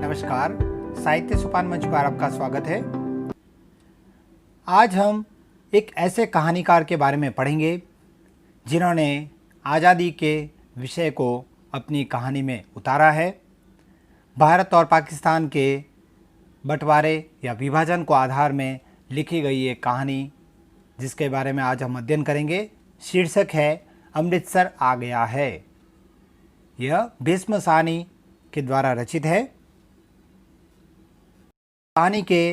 नमस्कार, साहित्य सोपान मंच पर आपका स्वागत है। आज हम एक ऐसे कहानीकार के बारे में पढ़ेंगे जिन्होंने आज़ादी के विषय को अपनी कहानी में उतारा है। भारत और पाकिस्तान के बंटवारे या विभाजन को आधार में लिखी गई एक कहानी जिसके बारे में आज हम अध्ययन करेंगे। शीर्षक है अमृतसर आ गया है। यह भीष्म साहनी के द्वारा रचित है। कहानी के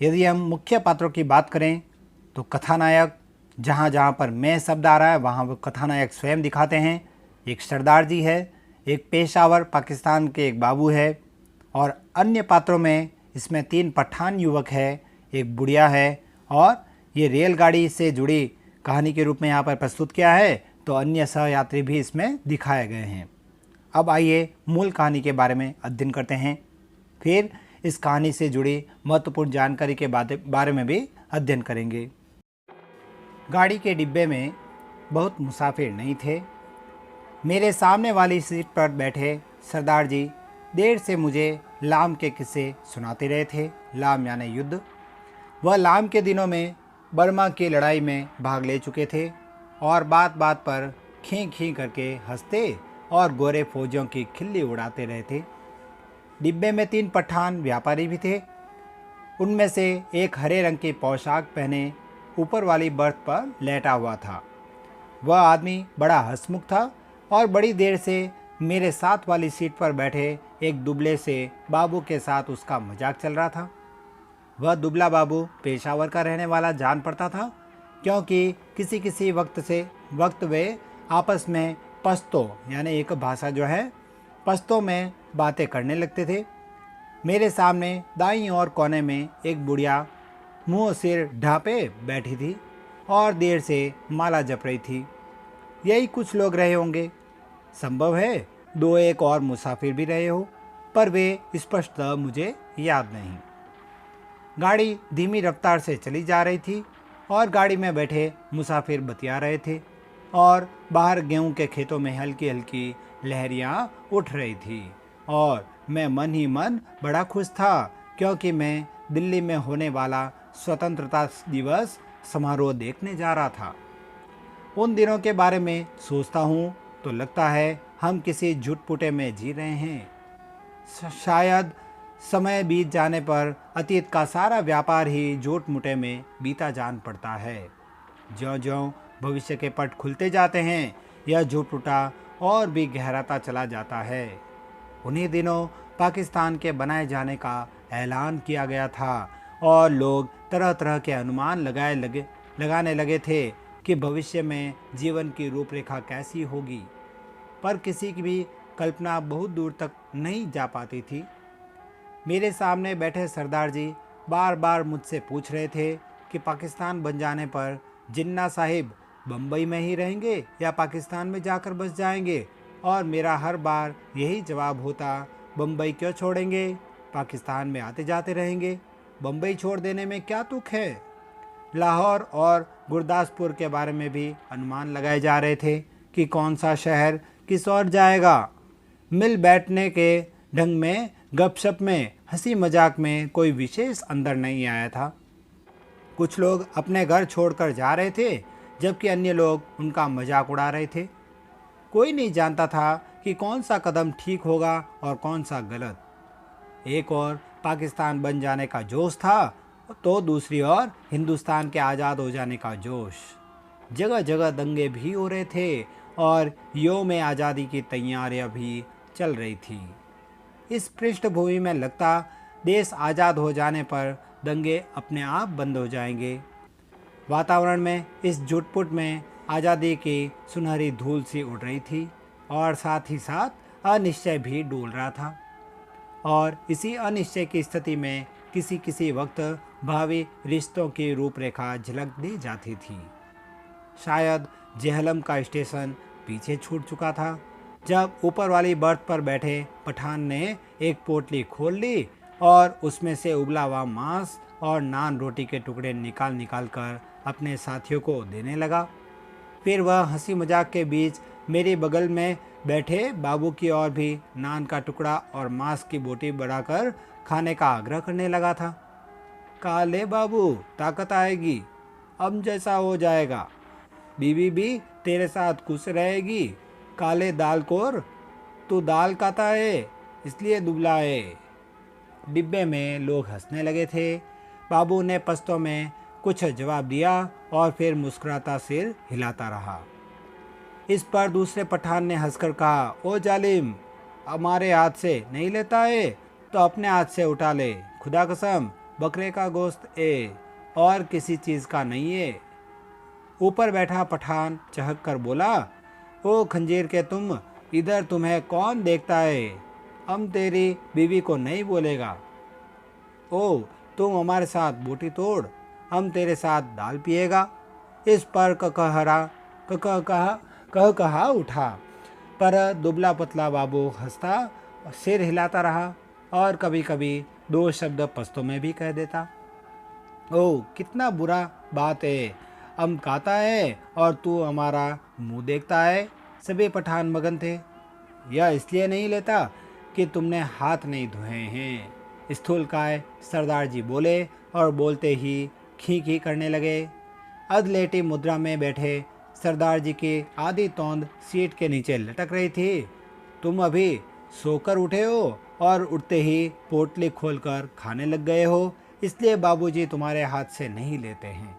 यदि हम मुख्य पात्रों की बात करें तो कथानायक, जहाँ जहाँ पर मैं शब्द आ रहा है वहाँ वो कथानायक स्वयं दिखाते हैं। एक सरदार जी है, एक पेशावर पाकिस्तान के एक बाबू है और अन्य पात्रों में इसमें 3 पठान युवक है, एक बुढ़िया है और ये रेलगाड़ी से जुड़ी कहानी के रूप में यहाँ पर प्रस्तुत किया है तो अन्य सहयात्री भी इसमें दिखाए गए हैं। अब आइए मूल कहानी के बारे में अध्ययन करते हैं, फिर इस कहानी से जुड़ी महत्वपूर्ण जानकारी के बारे में भी अध्ययन करेंगे। गाड़ी के डिब्बे में बहुत मुसाफिर नहीं थे। मेरे सामने वाली सीट पर बैठे सरदार जी देर से मुझे लाम के किस्से सुनाते रहे थे। लाम यानी युद्ध। वह लाम के दिनों में बर्मा की लड़ाई में भाग ले चुके थे और बात बात पर खीं खीं करके हंसते और गोरे फौजियों की खिल्ली उड़ाते रहे थे। डिब्बे में 3 पठान व्यापारी भी थे। उनमें से एक हरे रंग की पोशाक पहने ऊपर वाली बर्थ पर लेटा हुआ था। वह आदमी बड़ा हंसमुख था और बड़ी देर से मेरे साथ वाली सीट पर बैठे एक दुबले से बाबू के साथ उसका मजाक चल रहा था। वह दुबला बाबू पेशावर का रहने वाला जान पड़ता था, क्योंकि किसी किसी वक्त वे आपस में पश्तो यानी एक भाषा जो है पश्तो में बातें करने लगते थे। मेरे सामने दाईं ओर कोने में एक बुढ़िया मुंह सिर ढांपे बैठी थी और देर से माला जप रही थी। यही कुछ लोग रहे होंगे। संभव है 2-1 और मुसाफिर भी रहे हो, पर वे स्पष्टतः मुझे याद नहीं। गाड़ी धीमी रफ्तार से चली जा रही थी और गाड़ी में बैठे मुसाफिर बतिया रहे थे और बाहर गेहूं के खेतों में हल्की हल्की लहरियां उठ रही थी और मैं मन ही मन बड़ा खुश था, क्योंकि मैं दिल्ली में होने वाला स्वतंत्रता दिवस समारोह देखने जा रहा था। उन दिनों के बारे में सोचता हूँ तो लगता है हम किसी झुटपुटे में जी रहे हैं। शायद समय बीत जाने पर अतीत का सारा व्यापार ही झूठ मुठे में बीता जान पड़ता है। ज्यों-ज्यों भविष्य के पट खुलते जाते हैं यह झूठपुटा और भी गहराता चला जाता है। उन्हीं दिनों पाकिस्तान के बनाए जाने का ऐलान किया गया था और लोग तरह तरह के अनुमान लगाने लगे थे कि भविष्य में जीवन की रूपरेखा कैसी होगी, पर किसी की भी कल्पना बहुत दूर तक नहीं जा पाती थी। मेरे सामने बैठे सरदार जी बार बार मुझसे पूछ रहे थे कि पाकिस्तान बन जाने पर जिन्ना साहिब बम्बई में ही रहेंगे या पाकिस्तान में जाकर बस जाएंगे, और मेरा हर बार यही जवाब होता, बम्बई क्यों छोड़ेंगे, पाकिस्तान में आते जाते रहेंगे। बम्बई छोड़ देने में क्या तुक है। लाहौर और गुरदासपुर के बारे में भी अनुमान लगाए जा रहे थे कि कौन सा शहर किस ओर जाएगा। मिल बैठने के ढंग में, गपशप में, हंसी मजाक में कोई विशेष अंदर नहीं आया था। कुछ लोग अपने घर छोड़कर जा रहे थे जबकि अन्य लोग उनका मजाक उड़ा रहे थे। कोई नहीं जानता था कि कौन सा कदम ठीक होगा और कौन सा गलत। एक और पाकिस्तान बन जाने का जोश था तो दूसरी ओर हिंदुस्तान के आज़ाद हो जाने का जोश। जगह जगह दंगे भी हो रहे थे और योम आज़ादी की तैयारियां भी चल रही थी। इस पृष्ठभूमि में लगता देश आज़ाद हो जाने पर दंगे अपने आप बंद हो जाएंगे। वातावरण में इस झुटपुट में आज़ादी की सुनहरी धूल सी उड़ रही थी और साथ ही साथ अनिश्चय भी डोल रहा था। और इसी अनिश्चय की स्थिति में किसी किसी वक्त भावी रिश्तों की रूपरेखा झलक दी जाती थी। शायद जेहलम का स्टेशन पीछे छूट चुका था जब ऊपर वाली बर्थ पर बैठे पठान ने एक पोटली खोल ली और उसमें से उबला हुआ मांस और नान रोटी के टुकड़े निकाल कर अपने साथियों को देने लगा। फिर वह हंसी मजाक के बीच मेरे बगल में बैठे बाबू की ओर भी नान का टुकड़ा और मांस की बोटी बढ़ाकर खाने का आग्रह करने लगा था। काले बाबू, ताकत आएगी, अब जैसा हो जाएगा। बीवी भी तेरे साथ खुश रहेगी। काले दाल कोर, तू दाल खाता है इसलिए दुबला है। डिब्बे में लोग हंसने लगे थे। बाबू ने पश्तो में कुछ जवाब दिया और फिर मुस्कुराता सिर हिलाता रहा। इस पर दूसरे पठान ने हंसकर कहा, ओ जालिम, हमारे हाथ से नहीं लेता है तो अपने हाथ से उठा ले। खुदा कसम, बकरे का गोश्त है और किसी चीज़ का नहीं है। ऊपर बैठा पठान चहक कर बोला, ओ खंजीर के तुम, इधर तुम्हें कौन देखता है? हम तेरी बीवी को नहीं बोलेगा। ओ, तुम हमारे साथ बोटी तोड़, हम तेरे साथ दाल पिएगा। इस पर कह कहा उठा। पर दुबला पतला बाबू हंसता सिर हिलाता रहा और कभी कभी दो शब्द पश्तो में भी कह देता। ओ, कितना बुरा बात है, हम खाता है और तू हमारा मुंह देखता है। सभी पठान मगन थे। यह इसलिए नहीं लेता कि तुमने हाथ नहीं धोए हैं, स्थूलकाय सरदार जी बोले और बोलते ही खी खी करने लगे। अधलेटी मुद्रा में बैठे सरदार जी की आधी तोंद सीट के नीचे लटक रही थी। तुम अभी सोकर उठे हो और उठते ही पोटली खोलकर खाने लग गए हो, इसलिए बाबूजी तुम्हारे हाथ से नहीं लेते हैं।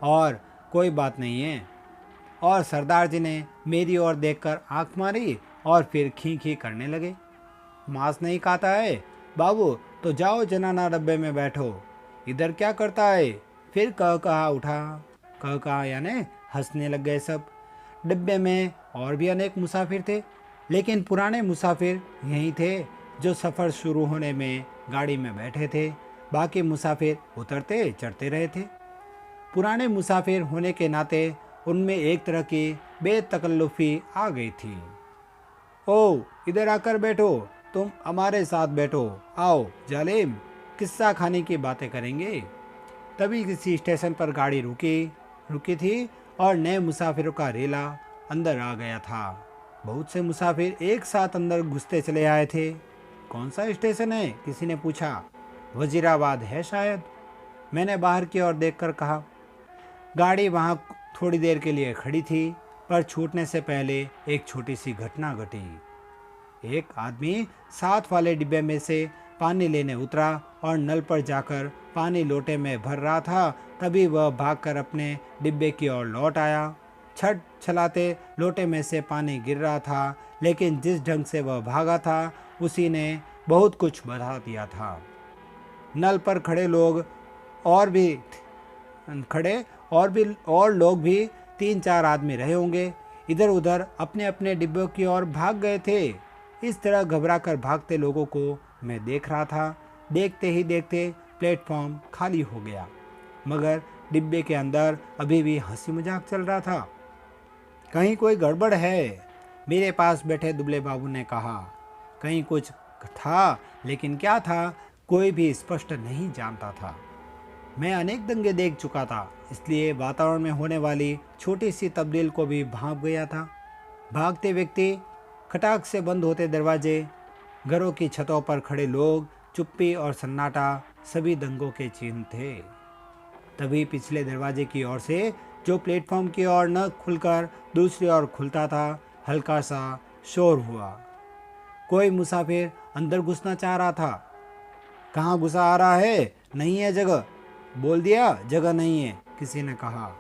और कोई बात नहीं है। और सरदार जी ने मेरी ओर देखकर आंख मारी और फिर खी खी करने लगे। मांस नहीं खाता है बाबू तो जाओ जनाना डब्बे में बैठो। इधर क्या करता है? फिर कह कहा उठा। कह कहा यानी हंसने लग गए सब। डिब्बे में और भी अनेक मुसाफिर थे, लेकिन पुराने मुसाफिर यही थे जो सफ़र शुरू होने में गाड़ी में बैठे थे। बाकी मुसाफिर उतरते चढ़ते रहे थे। पुराने मुसाफिर होने के नाते उनमें एक तरह की बेतकल्लुफ़ी आ गई थी। ओ, इधर आकर बैठो, तुम हमारे साथ बैठो। आओ जालिम, किस्सा खाने की बातें करेंगे। तभी किसी स्टेशन पर गाड़ी रुकी थी और नए मुसाफिरों का रेला अंदर आ गया था। बहुत से मुसाफिर एक साथ अंदर घुसते चले आए थे। कौन सा स्टेशन है? किसी ने पूछा। वजीराबाद है शायद, मैंने बाहर की ओर देखकर कहा। गाड़ी वहाँ थोड़ी देर के लिए खड़ी थी, पर छूटने से पहले एक छोटी सी घटना घटी। एक आदमी साथ वाले डिब्बे में से पानी लेने उतरा और नल पर जाकर पानी लोटे में भर रहा था। तभी वह भागकर अपने डिब्बे की ओर लौट आया। छट छलाते लोटे में से पानी गिर रहा था, लेकिन जिस ढंग से वह भागा था उसी ने बहुत कुछ बता दिया था। नल पर खड़े लोग और लोग भी 3-4 आदमी रहे होंगे, इधर उधर अपने अपने डिब्बों की ओर भाग गए थे। इस तरह घबरा कर भागते लोगों को मैं देख रहा था। देखते ही देखते प्लेटफॉर्म खाली हो गया, मगर डिब्बे के अंदर अभी भी हंसी मजाक चल रहा था। कहीं कोई गड़बड़ है, मेरे पास बैठे दुबले बाबू ने कहा। कहीं कुछ था, लेकिन क्या था कोई भी स्पष्ट नहीं जानता था। मैं अनेक दंगे देख चुका था, इसलिए वातावरण में होने वाली छोटी सी तब्दील को भी भांप गया था। भागते व्यक्ति, खटाक से बंद होते दरवाजे, घरों की छतों पर खड़े लोग, चुप्पी और सन्नाटा सभी दंगों के चिन्ह थे। तभी पिछले दरवाजे की ओर से, जो प्लेटफॉर्म की ओर न खुलकर दूसरी ओर खुलता था, हल्का सा शोर हुआ। कोई मुसाफिर अंदर घुसना चाह रहा था। कहाँ घुसा आ रहा है? नहीं है जगह। बोल दिया जगह नहीं है, किसी ने कहा।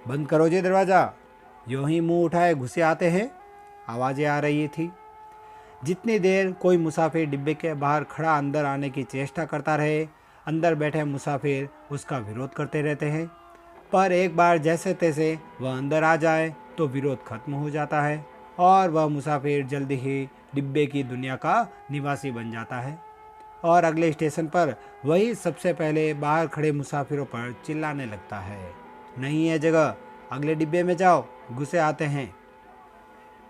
बंद करो जी दरवाज़ा। यूं ही मुंह उठाए घुसे आते हैं, आवाज़ें आ रही थी। जितनी देर कोई मुसाफिर डिब्बे के बाहर खड़ा अंदर आने की चेष्टा करता रहे, अंदर बैठे मुसाफिर उसका विरोध करते रहते हैं। पर एक बार जैसे तैसे वह अंदर आ जाए तो विरोध खत्म हो जाता है और वह मुसाफिर जल्दी ही डिब्बे की दुनिया का निवासी बन जाता है और अगले स्टेशन पर वही सबसे पहले बाहर खड़े मुसाफिरों पर चिल्लाने लगता है, नहीं है जगह, अगले डिब्बे में जाओ, घुसे आते हैं।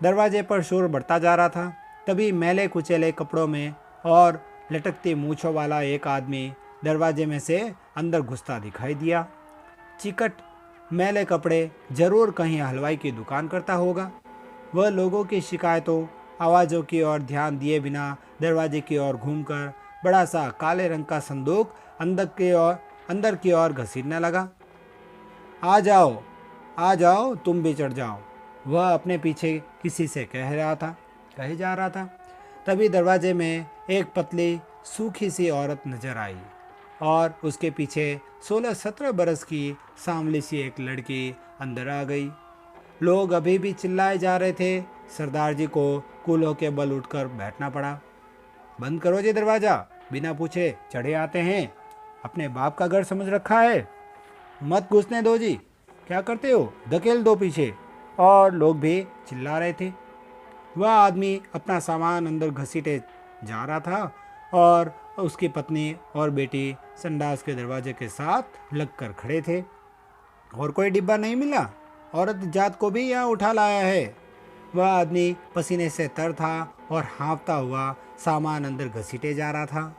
दरवाजे पर शोर बढ़ता जा रहा था। तभी मैले कुचेले कपड़ों में और लटकती मूंछों वाला एक आदमी दरवाजे में से अंदर घुसता दिखाई दिया। चिकट मैले कपड़े, जरूर कहीं हलवाई की दुकान करता होगा। वह लोगों की शिकायतों, आवाज़ों की ओर ध्यान दिए बिना दरवाजे की ओर घूमकर बड़ा सा काले रंग का संदूक अंदर की ओर घसीटने लगा। आ जाओ, तुम भी चढ़ जाओ, वह अपने पीछे किसी से कहे जा रहा था। तभी दरवाजे में एक पतली सूखी सी औरत नजर आई और उसके पीछे 16-17 बरस की सांवली सी एक लड़की अंदर आ गई। लोग अभी भी चिल्लाए जा रहे थे। सरदार जी को कूल्हों के बल उठकर बैठना पड़ा। बंद करो जी दरवाजा, बिना पूछे चढ़े आते हैं, अपने बाप का घर समझ रखा है, मत घुसने दो जी, क्या करते हो, धकेल दो पीछे। और लोग भी चिल्ला रहे थे। वह आदमी अपना सामान अंदर घसीटे जा रहा था और उसकी पत्नी और बेटी संडास के दरवाजे के साथ लगकर खड़े थे। और कोई डिब्बा नहीं मिला, औरत जात को भी यहाँ उठा लाया है। वह आदमी पसीने से तर था और हाँफता हुआ सामान अंदर घसीटे जा रहा था।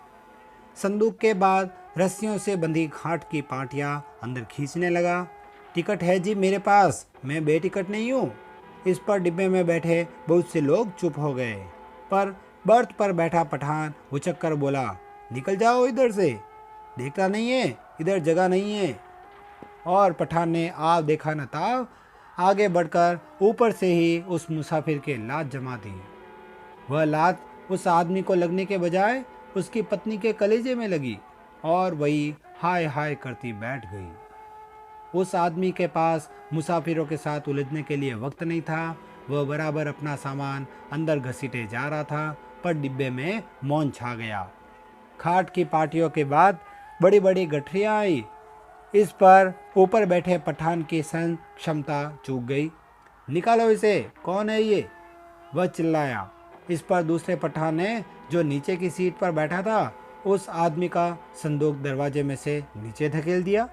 संदूक के बाद रस्सियों से बंधी खाट की पाटियां अंदर खींचने लगा। टिकट है जी मेरे पास, मैं बेटिकट नहीं हूँ। इस पर डिब्बे में बैठे बहुत से लोग चुप हो गए, पर बर्थ पर बैठा पठान उचक कर बोला, निकल जाओ इधर से, देखता नहीं है इधर जगह नहीं है। और पठान ने आप देखा न ताव आगे बढ़कर ऊपर से ही उस मुसाफिर के लात जमा दी। वह लात उस आदमी को लगने के बजाय उसकी पत्नी के कलेजे में लगी और वही हाय हाय करती बैठ गई। उस आदमी के पास मुसाफिरों के साथ उलझने के लिए वक्त नहीं था। वह बराबर अपना सामान अंदर घसीटे जा रहा था, पर डिब्बे में मौन छा गया। खाट की पार्टियों के बाद बड़ी बड़ी गठरियां आई। इस पर ऊपर बैठे पठान की सहन क्षमता चूक गई। निकालो इसे, कौन है ये, वह चिल्लाया। इस पर दूसरे पठान ने, जो नीचे की सीट पर बैठा था, उस आदमी का संदूक दरवाजे में से नीचे धकेल दिया,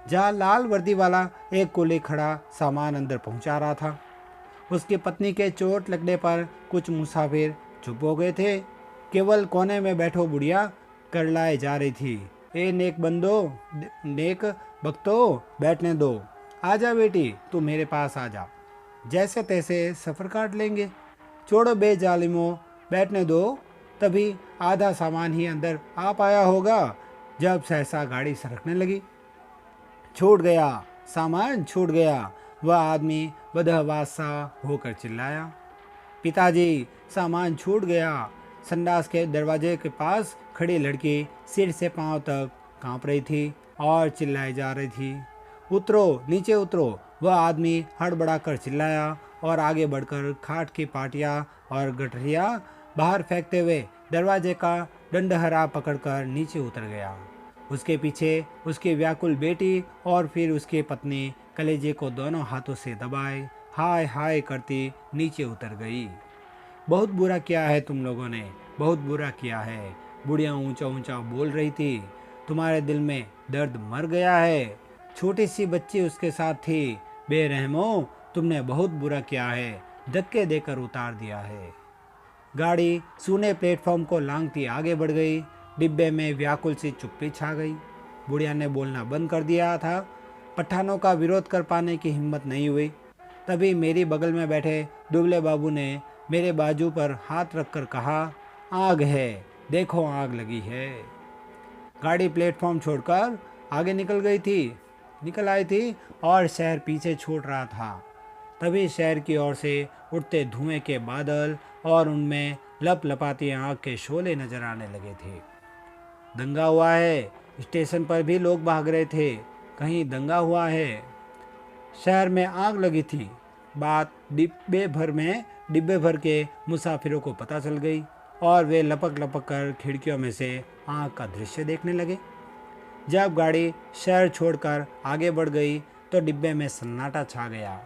जहाँ लाल वर्दी वाला एक कुली खड़ा सामान अंदर पहुंचा रहा था। उसकी पत्नी के चोट लगने पर कुछ मुसाफिर चुप हो गए थे। केवल कोने में बैठो बुढ़िया करलाए जा रही थी, ए नेक भक्तो बैठने दो, आजा बेटी तू मेरे पास आजा, जैसे तैसे सफ़र काट लेंगे, छोड़ो बे जालिमो, बैठने दो। तभी आधा सामान ही अंदर आ पाया होगा जब सहसा गाड़ी सरकने लगी। छूट गया, सामान छूट गया, वह आदमी बदहवास सा होकर चिल्लाया। पिताजी, सामान छूट गया। संडास के दरवाजे के पास खड़ी लड़की सिर से पांव तक कांप रही थी और चिल्लाई जा रही थी, उतरो, नीचे उतरो। वह आदमी हड़बड़ा कर चिल्लाया और आगे बढ़कर खाट की पाटियां और गठरियां बाहर फेंकते हुए दरवाजे का डंडहरा पकड़कर नीचे उतर गया। उसके पीछे उसकी व्याकुल बेटी और फिर उसकी पत्नी कलेजे को दोनों हाथों से दबाए हाय हाय करती नीचे उतर गई। बहुत बुरा किया है तुम लोगों ने, बहुत बुरा किया है, बुढ़िया ऊंचा ऊंचा बोल रही थी। तुम्हारे दिल में दर्द मर गया है। छोटी सी बच्ची उसके साथ थी। बेरहमो, तुमने बहुत बुरा किया है, धक्के देकर उतार दिया है। गाड़ी सूने प्लेटफॉर्म को लांघती आगे बढ़ गई। डिब्बे में व्याकुल सी चुप्पी छा गई। बुढ़िया ने बोलना बंद कर दिया था। पठानों का विरोध कर पाने की हिम्मत नहीं हुई। तभी मेरी बगल में बैठे दुबले बाबू ने मेरे बाजू पर हाथ रखकर कहा, आग है, देखो आग लगी है। गाड़ी प्लेटफॉर्म छोड़कर आगे निकल आई थी और शहर पीछे छोड़ रहा था। तभी शहर की ओर से उठते धुएं के बादल और उनमें लपलपाती आग के शोले नजर आने लगे थे। दंगा हुआ है, स्टेशन पर भी लोग भाग रहे थे, कहीं दंगा हुआ है। शहर में आग लगी थी। बात डिब्बे भर के मुसाफिरों को पता चल गई और वे लपक लपक कर खिड़कियों में से आग का दृश्य देखने लगे। जब गाड़ी शहर छोड़कर आगे बढ़ गई तो डिब्बे में सन्नाटा छा गया।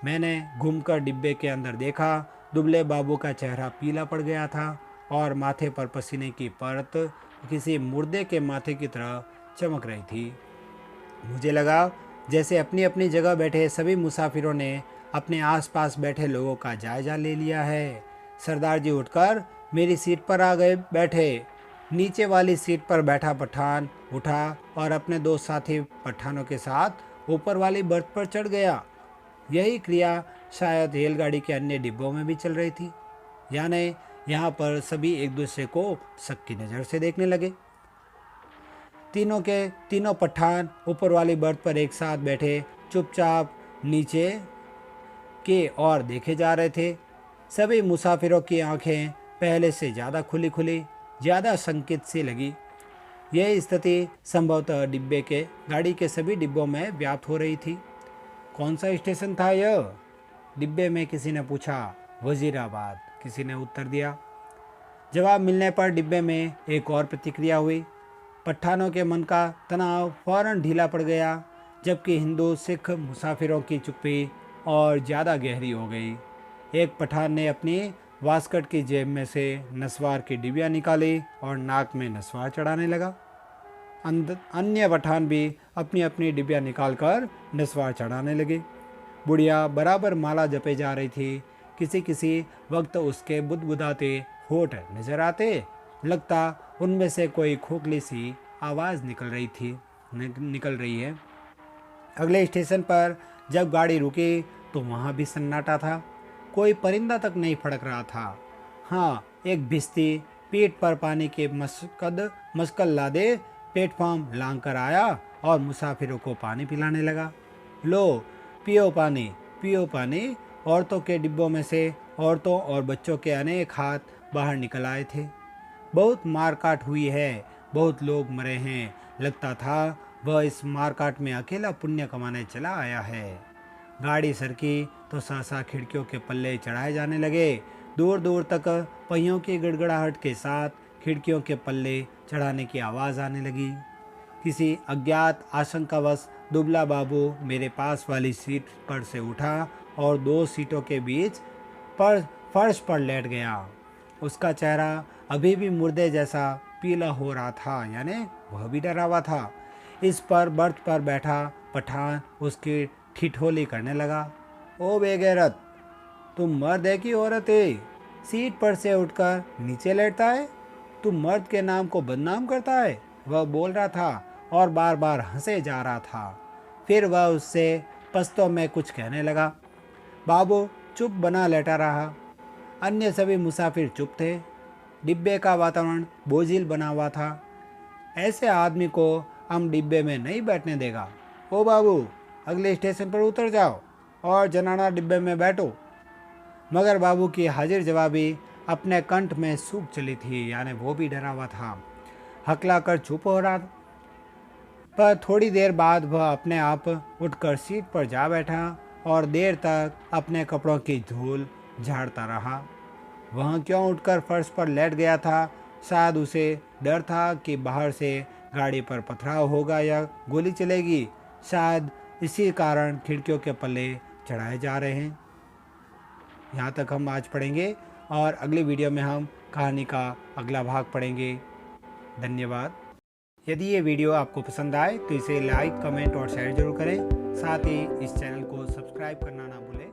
मैंने घूमकर डिब्बे के अंदर देखा। दुबले बाबू का चेहरा पीला पड़ गया था और माथे पर पसीने की परत किसी मुर्दे के माथे की तरह चमक रही थी। मुझे लगा जैसे अपनी अपनी जगह बैठे सभी मुसाफिरों ने अपने आसपास बैठे लोगों का जायजा ले लिया है। सरदार जी उठकर मेरी सीट पर आ गए बैठे। नीचे वाली सीट पर बैठा पठान उठा और अपने दो साथी पठानों के साथ ऊपर वाली बर्थ पर चढ़ गया। यही क्रिया शायद रेलगाड़ी के अन्य डिब्बों में भी चल रही थी। यानी यहाँ पर सभी एक दूसरे को शक की नज़र से देखने लगे। तीनों के तीनों पठान ऊपर वाली बर्थ पर एक साथ बैठे चुपचाप नीचे के ओर देखे जा रहे थे। सभी मुसाफिरों की आंखें पहले से ज़्यादा खुली खुली, ज़्यादा संकित सी लगी। यह स्थिति संभवतः डिब्बे के गाड़ी के सभी डिब्बों में व्याप्त हो रही थी। कौन सा स्टेशन था यह? डिब्बे में किसी ने पूछा। वजीराबाद, किसी ने उत्तर दिया। जवाब मिलने पर डिब्बे में एक और प्रतिक्रिया हुई। पठानों के मन का तनाव फौरन ढीला पड़ गया, जबकि हिंदू सिख मुसाफिरों की चुप्पी और ज़्यादा गहरी हो गई। एक पठान ने अपनी वास्कट की जेब में से नस्वार की डिबिया निकाली और नाक में नस्वार चढ़ाने लगा। अन्य पठान भी अपनी अपनी डिबिया निकालकर नस्वार चढ़ाने लगे। बुढ़िया बराबर माला जपे जा रही थी। किसी किसी वक्त उसके बुदबुदाते होठ नजर आते, लगता उनमें से कोई खोखली सी आवाज़ निकल रही है। अगले स्टेशन पर जब गाड़ी रुकी तो वहाँ भी सन्नाटा था। कोई परिंदा तक नहीं फड़क रहा था। हाँ, एक भिश्ती पीठ पर पानी के मशकल लादे प्लेटफॉर्म लांग कर आया और मुसाफिरों को पानी पिलाने लगा। लो, पियो पानी, पियो पानी। औरतों के डिब्बों में से औरतों और बच्चों के अनेक हाथ बाहर निकल आए थे। बहुत मारकाट हुई है, बहुत लोग मरे हैं। लगता था वह इस मारकाट में अकेला पुण्य कमाने चला आया है। गाड़ी सरकी तो सहसा खिड़कियों के पल्ले चढ़ाए जाने लगे। दूर दूर तक पहियों की गड़गड़ाहट के साथ खिड़कियों के पल्ले चढ़ाने की आवाज़ आने लगी। किसी अज्ञात आशंकावश दुबला बाबू मेरे पास वाली सीट पर से उठा और 2 सीटों के बीच पर फर्श पर लेट गया। उसका चेहरा अभी भी मुर्दे जैसा पीला हो रहा था, यानी वह भी डरा हुआ था। इस पर बर्थ पर बैठा पठान उसकी ठिठोली करने लगा। ओ बेगैरत, तुम मर्द है कि औरत है? सीट पर से उठकर नीचे लेटता है? तुम मर्द के नाम को बदनाम करता है? वह बोल रहा था और बार बार हंसे जा रहा था। फिर वह उससे पश्तो में कुछ कहने लगा। बाबू चुप बना लेटा रहा। अन्य सभी मुसाफिर चुप थे। डिब्बे का वातावरण बोझिल बना हुआ था। ऐसे आदमी को हम डिब्बे में नहीं बैठने देगा। ओ बाबू, अगले स्टेशन पर उतर जाओ और जनाना डिब्बे में बैठो। मगर बाबू की हाजिर जवाबी अपने कंठ में सूख चली थी, यानी वो भी डरा हुआ था। हकला कर चुप हो रहा था। पर थोड़ी देर बाद वह अपने आप उठकर सीट पर जा बैठा और देर तक अपने कपड़ों की धूल झाड़ता रहा। वह क्यों उठकर फर्श पर लेट गया था? शायद उसे डर था कि बाहर से गाड़ी पर पथराव होगा या गोली चलेगी। शायद इसी कारण खिड़कियों के पल्ले चढ़ाए जा रहे हैं। यहाँ तक हम आज पढ़ेंगे और अगली वीडियो में हम कहानी का अगला भाग पढ़ेंगे। धन्यवाद। यदि ये वीडियो आपको पसंद आए तो इसे लाइक, कमेंट और शेयर जरूर करें। साथ ही इस चैनल को सब्सक्राइब करना ना भूलें।